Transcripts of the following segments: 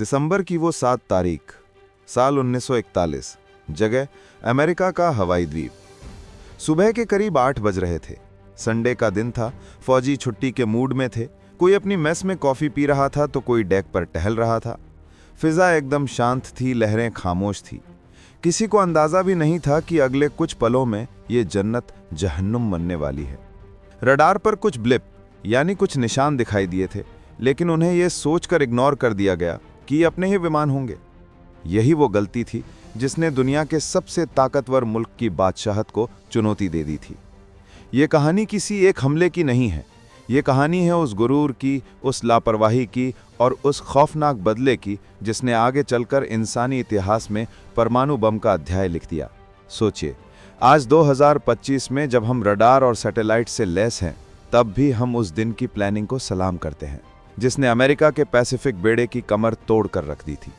दिसंबर की वो 7 तारीख, साल 1941, जगह अमेरिका का हवाई द्वीप। सुबह के करीब 8 बज रहे थे। संडे का दिन था। फौजी छुट्टी के मूड में थे। कोई अपनी मेस में कॉफ़ी पी रहा था तो कोई डेक पर टहल रहा था। फिजा एकदम शांत थी, लहरें खामोश थी। किसी को अंदाज़ा भी नहीं था कि अगले कुछ पलों में ये जन्नत जहन्नुम बनने वाली है। रडार पर कुछ ब्लिप यानी कुछ निशान दिखाई दिए थे, लेकिन उन्हें यह सोचकर इग्नोर कर दिया गया कि ये अपने ही विमान होंगे। यही वो गलती थी जिसने दुनिया के सबसे ताकतवर मुल्क की बादशाहत को चुनौती दे दी थी। ये कहानी किसी एक हमले की नहीं है। ये कहानी है उस गुरूर की, उस लापरवाही की और उस खौफनाक बदले की जिसने आगे चलकर इंसानी इतिहास में परमाणु बम का अध्याय लिख दिया। सोचिए, आज 2025 में जब हम रडार और सैटेलाइट से लैस हैं, तब भी हम उस दिन की प्लानिंग को सलाम करते हैं जिसने अमेरिका के पैसिफिक बेड़े की कमर तोड़ कर रख दी थी।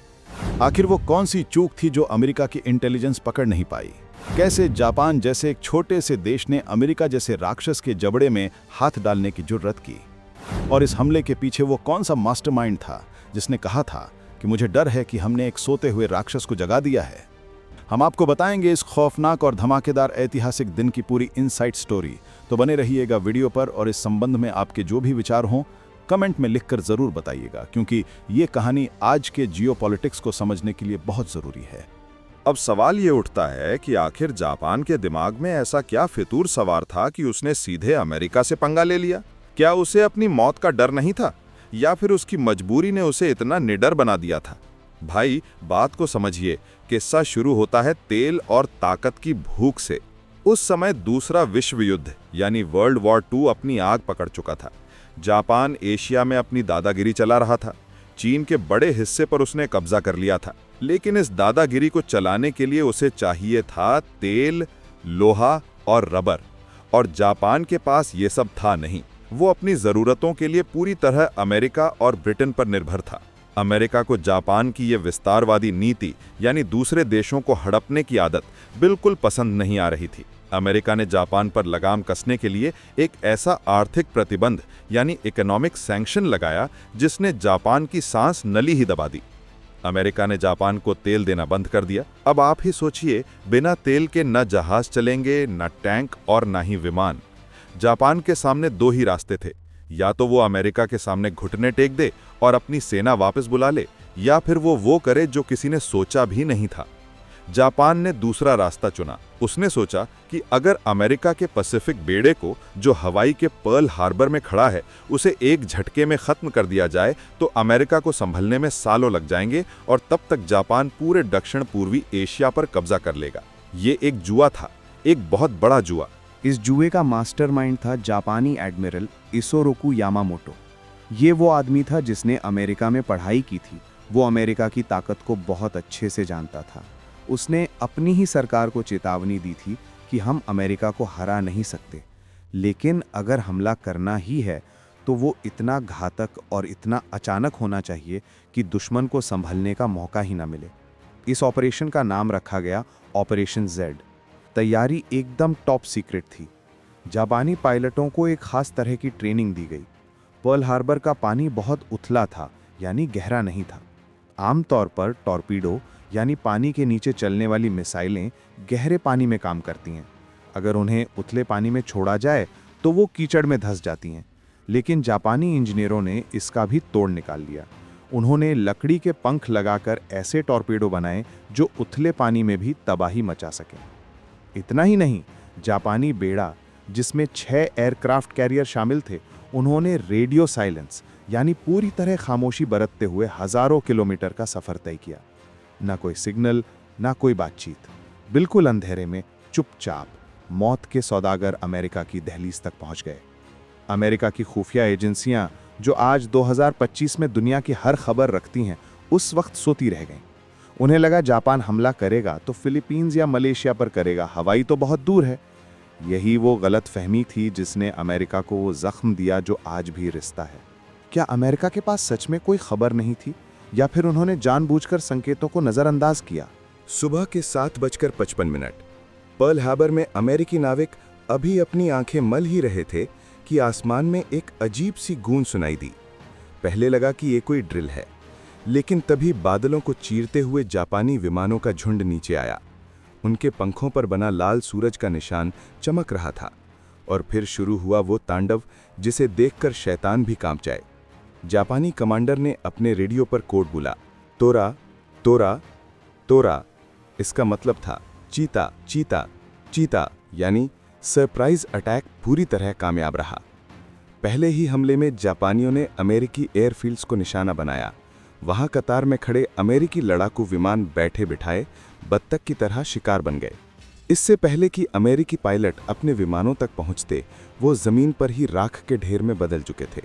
आखिर वो कौन सी चूक थी जो अमेरिका की इंटेलिजेंस पकड़ नहीं पाई? कैसे जापान जैसे एक छोटे से देश ने अमेरिका जैसे राक्षस के जबड़े में हाथ डालने की जुर्रत की? और इस हमले के पीछे वो कौन सा मास्टरमाइंड था जिसने कहा था कि मुझे डर है कि हमने एक सोते हुए राक्षस को जगा दिया है? हम आपको बताएंगे इस खौफनाक और धमाकेदार ऐतिहासिक दिन की पूरी इनसाइड स्टोरी। तो बने रहिएगा वीडियो पर और इस संबंध में आपके जो भी विचार हों कमेंट में लिखकर जरूर बताइएगा, क्योंकि ये कहानी आज के जियोपॉलिटिक्स को समझने के लिए बहुत जरूरी है। अब सवाल ये उठता है कि आखिर जापान के दिमाग में ऐसा क्या फितूर सवार था कि उसने सीधे अमेरिका से पंगा ले लिया? क्या उसे अपनी मौत का डर नहीं था, या फिर उसकी मजबूरी ने उसे इतना निडर बना दिया था? भाई, बात को समझिए। किस्सा शुरू होता है तेल और ताकत की भूख से। उस समय दूसरा विश्व युद्ध यानी वर्ल्ड वॉर 2 अपनी आग पकड़ चुका था। जापान एशिया में अपनी दादागिरी चला रहा था। चीन के बड़े हिस्से पर उसने कब्जा कर लिया था, लेकिन इस दादागिरी को चलाने के लिए उसे चाहिए था तेल, लोहा और रबर, और जापान के पास ये सब था नहीं। वो अपनी जरूरतों के लिए पूरी तरह अमेरिका और ब्रिटेन पर निर्भर था। अमेरिका को जापान की ये विस्तारवादी नीति यानी दूसरे देशों को हड़पने की आदत बिल्कुल पसंद नहीं आ रही थी। अमेरिका ने जापान पर लगाम कसने के लिए एक ऐसा आर्थिक प्रतिबंध यानी इकोनॉमिक सैंक्शन लगाया जिसने जापान की सांस नली ही दबा दी। अमेरिका ने जापान को तेल देना बंद कर दिया। अब आप ही सोचिए, बिना तेल के न जहाज चलेंगे, न टैंक और न ही विमान। जापान के सामने 2 ही रास्ते थे, या तो वो अमेरिका के सामने घुटने टेक दे और अपनी सेना वापस बुला ले, या फिर वो करे जो किसी ने सोचा भी नहीं था। जापान ने दूसरा रास्ता चुना। उसने सोचा कि अगर अमेरिका के पैसिफिक बेड़े को, जो हवाई के पर्ल हार्बर में खड़ा है, उसे एक झटके में खत्म कर दिया जाए तो अमेरिका को संभलने में सालों लग जाएंगे और तब तक जापान पूरे दक्षिण पूर्वी एशिया पर कब्जा कर लेगा। ये एक जुआ था, एक बहुत बड़ा जुआ। इस जुए का मास्टरमाइंड था जापानी एडमिरल इसोरोकु यामामोटो। ये वो आदमी था जिसने अमेरिका में पढ़ाई की थी। वो अमेरिका की ताकत को बहुत अच्छे से जानता था। उसने अपनी ही सरकार को चेतावनी दी थी कि हम अमेरिका को हरा नहीं सकते, लेकिन अगर हमला करना ही है तो वो इतना घातक और इतना अचानक होना चाहिए कि दुश्मन को संभलने का मौका ही ना मिले। इस ऑपरेशन का नाम रखा गया ऑपरेशन जेड। तैयारी एकदम टॉप सीक्रेट थी। जापानी पायलटों को एक खास तरह की ट्रेनिंग दी गई। पर्ल हार्बर का पानी बहुत उथला था, यानी गहरा नहीं था। आमतौर पर टॉर्पीडो यानी पानी के नीचे चलने वाली मिसाइलें गहरे पानी में काम करती हैं। अगर उन्हें उथले पानी में छोड़ा जाए तो वो कीचड़ में धंस जाती हैं। लेकिन जापानी इंजीनियरों ने इसका भी तोड़ निकाल लिया। उन्होंने लकड़ी के पंख लगाकर ऐसे टॉर्पीडो बनाए जो उथले पानी में भी तबाही मचा सकें। इतना ही नहीं, जापानी बेड़ा जिसमें 6 एयरक्राफ्ट कैरियर शामिल थे, उन्होंने रेडियो साइलेंस यानी पूरी तरह खामोशी बरतते हुए हजारों किलोमीटर का सफर तय किया। ना कोई सिग्नल, ना कोई बातचीत। बिल्कुल अंधेरे में चुपचाप मौत के सौदागर अमेरिका की दहलीज तक पहुंच गए। अमेरिका की खुफिया एजेंसियां, जो आज 2025 में दुनिया की हर खबर रखती हैं, उस वक्त सोती रह गईं। उन्हें लगा जापान हमला करेगा तो फिलीपींस या मलेशिया पर करेगा, हवाई तो बहुत दूर है। यही वो गलत फहमी थी जिसने अमेरिका को वो जख्म दिया जो आज भी रिश्ता है। क्या अमेरिका के पास सच में कोई खबर नहीं थी, या फिर उन्होंने जानबूझकर संकेतों को नजरअंदाज किया? सुबह के 7:55 पर्ल हार्बर में अमेरिकी नाविक अभी अपनी आंखें मल ही रहे थे कि आसमान में एक अजीब सी गूंज सुनाई दी। पहले लगा कि ये कोई ड्रिल है, लेकिन तभी बादलों को चीरते हुए जापानी विमानों का झुंड नीचे आया। उनके पंखों पर बना लाल सूरज का निशान चमक रहा था और फिर शुरू हुआ वो तांडव जिसे देखकर शैतान भी कांप जाए। जापानी कमांडर ने अपने रेडियो पर कोड बोला, तोरा तोरा तोरा। इसका मतलब था चीता चीता चीता, यानी सरप्राइज अटैक पूरी तरह कामयाब रहा। पहले ही हमले में जापानियों ने अमेरिकी एयरफील्ड्स को निशाना बनाया। वहां कतार में खड़े अमेरिकी लड़ाकू विमान बैठे बिठाए बत्तख की तरह शिकार बन गए। इससे पहले कि अमेरिकी पायलट अपने विमानों तक पहुंचते, वो जमीन पर ही राख के ढेर में बदल चुके थे।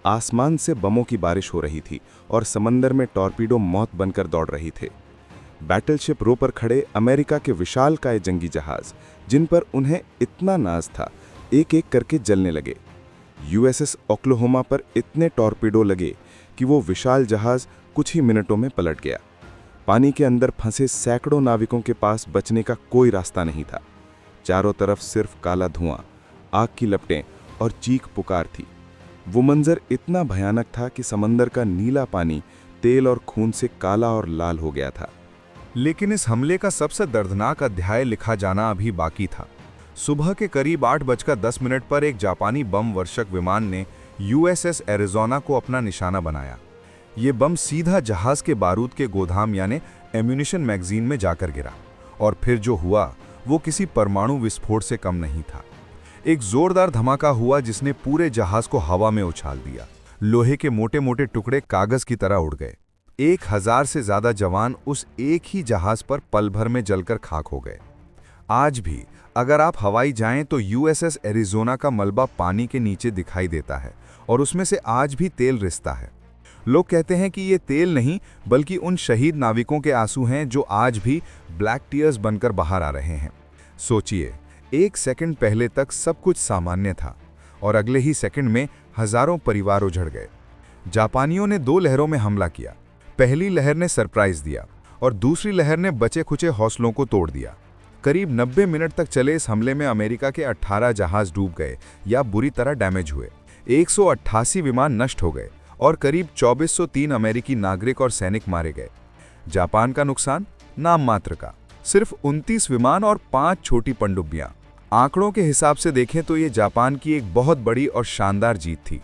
आसमान से बमों की बारिश हो रही थी और समंदर में टॉर्पीडो मौत बनकर दौड़ रही थे। बैटलशिप रो पर खड़े अमेरिका के विशालकाय जंगी जहाज, जिन पर उन्हें इतना नाज था, एक एक करके जलने लगे। यूएसएस ओक्लाहोमा पर इतने टॉर्पीडो लगे कि वो विशाल जहाज कुछ ही मिनटों में पलट गया। पानी के अंदर फंसे सैकड़ों नाविकों के पास बचने का कोई रास्ता नहीं था। चारों तरफ सिर्फ काला धुआं, आग की लपटें और चीख पुकार थी। वो मंजर इतना भयानक था कि समंदर का नीला पानी तेल और खून से काला और लाल हो गया था। लेकिन इस हमले का सबसे दर्दनाक अध्याय लिखा जाना अभी बाकी था। सुबह के करीब 8:10 पर एक जापानी बम वर्षक विमान ने यूएसएस एरिज़ोना को अपना निशाना बनाया। ये बम सीधा जहाज के बारूद के गोदाम यानी एम्यूनिशन मैगजीन में जाकर गिरा और फिर जो हुआ वो किसी परमाणु विस्फोट से कम नहीं था। एक जोरदार धमाका हुआ जिसने पूरे जहाज को हवा में उछाल दिया। लोहे के मोटे मोटे टुकड़े कागज की तरह उड़ गए। 1000 से ज्यादा जवान उस एक ही जहाज पर पल भर में जलकर खाक हो गए। आज भी अगर आप हवाई जाएं तो यूएसएस एरिज़ोना का मलबा पानी के नीचे दिखाई देता है और उसमें से आज भी तेल रिसता है। लोग कहते हैं कि ये तेल नहीं बल्कि उन शहीद नाविकों के आंसू हैं जो आज भी ब्लैक टीयर्स बनकर बाहर आ रहे हैं। सोचिए, 1 सेकंड पहले तक सब कुछ सामान्य था और अगले ही सेकंड में हजारों परिवार उजड़ गए। जापानियों ने 2 लहरों में हमला किया। पहली लहर ने सरप्राइज दिया और दूसरी लहर ने बचे खुचे हौसलों को तोड़ दिया। करीब 90 मिनट तक चले इस हमले में अमेरिका के 18 जहाज डूब गए या बुरी तरह डैमेज हुए। 188 विमान नष्ट हो गए और करीब 2403 अमेरिकी नागरिक और सैनिक मारे गए। जापान का नुकसान नाम मात्र का, सिर्फ 29 विमान और 5 छोटी पनडुब्बियां। आंकड़ों के हिसाब से देखें तो ये जापान की एक बहुत बड़ी और शानदार जीत थी।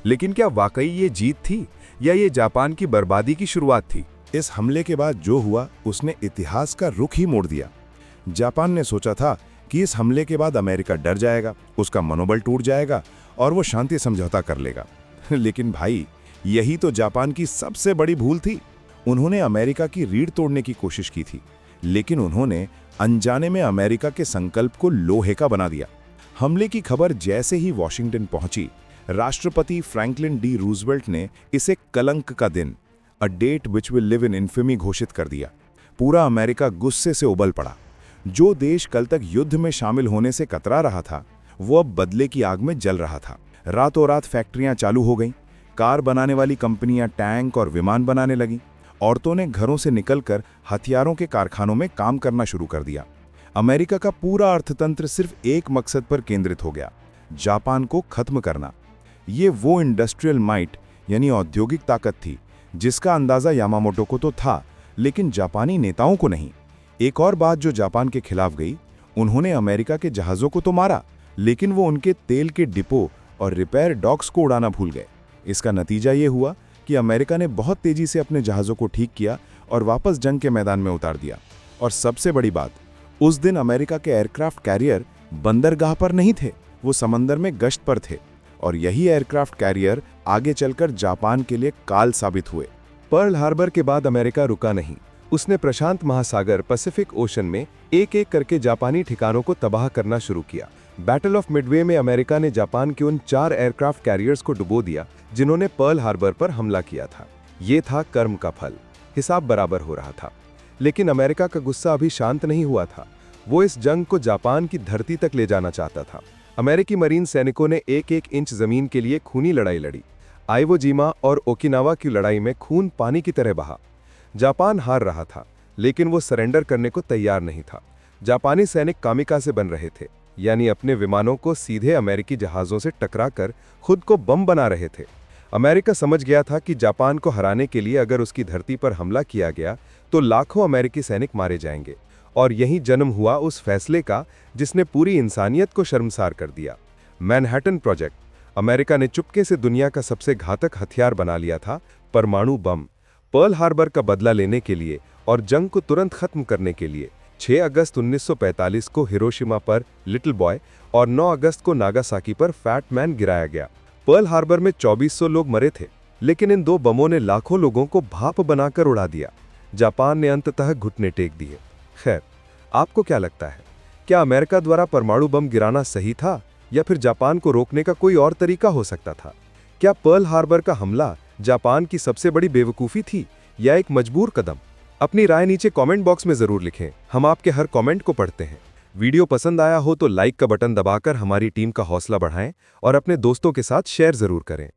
लेकिन क्या वाकई ये जीत थी या ये जापान की बर्बादी की शुरुआत थी? इस हमले के बाद जो हुआ उसने इतिहास का रुख ही मोड़ दिया। जापान ने सोचा था कि इस हमले के बाद अमेरिका डर जाएगा, उसका मनोबल टूट जाएगा और वो शांति समझौता कर लेगा। लेकिन भाई, यही तो जापान की सबसे बड़ी भूल थी। उन्होंने अमेरिका की रीढ़ तोड़ने की कोशिश की थी, लेकिन उन्होंने अनजाने में अमेरिका के संकल्प को लोहे का बना दिया। हमले की खबर जैसे ही वॉशिंगटन पहुंची, राष्ट्रपति फ्रैंकलिन डी रूजवेल्ट ने इसे कलंक का दिन, a date which will live in infamy, घोषित कर दिया। पूरा अमेरिका गुस्से से उबल पड़ा। जो देश कल तक युद्ध में शामिल होने से कतरा रहा था, वो अब बदले की आग में जल रहा था। रातों रात फैक्ट्रियां चालू हो गईं, कार बनाने वाली कंपनियां टैंक और विमान बनाने लगीं। औरतों ने घरों से निकलकर हथियारों के कारखानों में काम करना शुरू कर दिया। अमेरिका का पूरा अर्थतंत्र सिर्फ एक मकसद पर केंद्रित हो गया, जापान को खत्म करना। ये वो इंडस्ट्रियल माइट यानी औद्योगिक ताकत थी जिसका अंदाजा यामामोटो को तो था, लेकिन जापानी नेताओं को नहीं। एक और बात जो जापान के खिलाफ गई, उन्होंने अमेरिका के जहाज़ों को तो मारा, लेकिन वो उनके तेल के डिपो और रिपेयर डॉक्स को उड़ाना भूल गए। इसका नतीजा ये हुआ कि अमेरिका ने बहुत तेजी से अपने जहाज़ों को ठीक किया और वापस जंग के मैदान में उतार दिया। और सबसे बड़ी बात, उस दिन अमेरिका के एयरक्राफ्ट कैरियर बंदरगाह पर नहीं थे, वो समंदर में गश्त पर थे। और यही एयरक्राफ्ट कैरियर आगे चलकर जापान के लिए काल साबित हुए। पर्ल हार्बर के बाद अमेरिका रुका नहीं। उसने प्रशांत महासागर पैसिफिक ओशन में एक एक करके जापानी ठिकानों को तबाह करना शुरू किया। बैटल ऑफ मिडवे में अमेरिका ने जापान के उन 4 एयरक्राफ्ट कैरियर्स को डुबो दिया जिन्होंने पर्ल हार्बर पर हमला किया था। ये था कर्म का फल। हिसाब बराबर हो रहा था। लेकिन अमेरिका का गुस्सा अभी शांत नहीं हुआ था। वो इस जंग को जापान की धरती तक ले जाना चाहता था। अमेरिकी मरीन सैनिकों ने 1-1 इंच जमीन के लिए खूनी लड़ाई लड़ी। आइवो जिमा और ओकिनावा की लड़ाई में खून पानी की तरह बहा। जापान हार रहा था, लेकिन वो सरेंडर करने को तैयार नहीं था। जापानी सैनिक कामिकाज़े बन रहे थे, यानी अपने विमानों को सीधे अमेरिकी जहाज़ों से टकराकर खुद को बम बना रहे थे। अमेरिका समझ गया था कि जापान को हराने के लिए अगर उसकी धरती पर हमला किया गया तो लाखों अमेरिकी सैनिक मारे जाएंगे, और यही जन्म हुआ उस फैसले का जिसने पूरी इंसानियत को शर्मसार कर दिया। Manhattan project. अमेरिका ने चुपके से दुनिया का सबसे घातक हथियार बना लिया था, परमाणु बम। पर्ल हार्बर का बदला लेने के लिए और जंग को तुरंत खत्म करने के लिए 6 अगस्त 1945 को हिरोशिमा पर लिटिल बॉय और 9 अगस्त को नागासाकी पर फैट मैन गिराया गया। पर्ल हार्बर में 2400 लोग मरे थे, लेकिन इन 2 बमों ने लाखों लोगों को भाप बनाकर उड़ा दिया। जापान ने अंततः घुटने टेक दिए। खैर, आपको क्या लगता है, क्या अमेरिका द्वारा परमाणु बम गिराना सही था या फिर जापान को रोकने का कोई और तरीका हो सकता था? क्या पर्ल हार्बर का हमला जापान की सबसे बड़ी बेवकूफ़ी थी या एक मजबूर कदम? अपनी राय नीचे कमेंट बॉक्स में ज़रूर लिखें, हम आपके हर कमेंट को पढ़ते हैं। वीडियो पसंद आया हो तो लाइक का बटन दबाकर हमारी टीम का हौसला बढ़ाएं और अपने दोस्तों के साथ शेयर ज़रूर करें।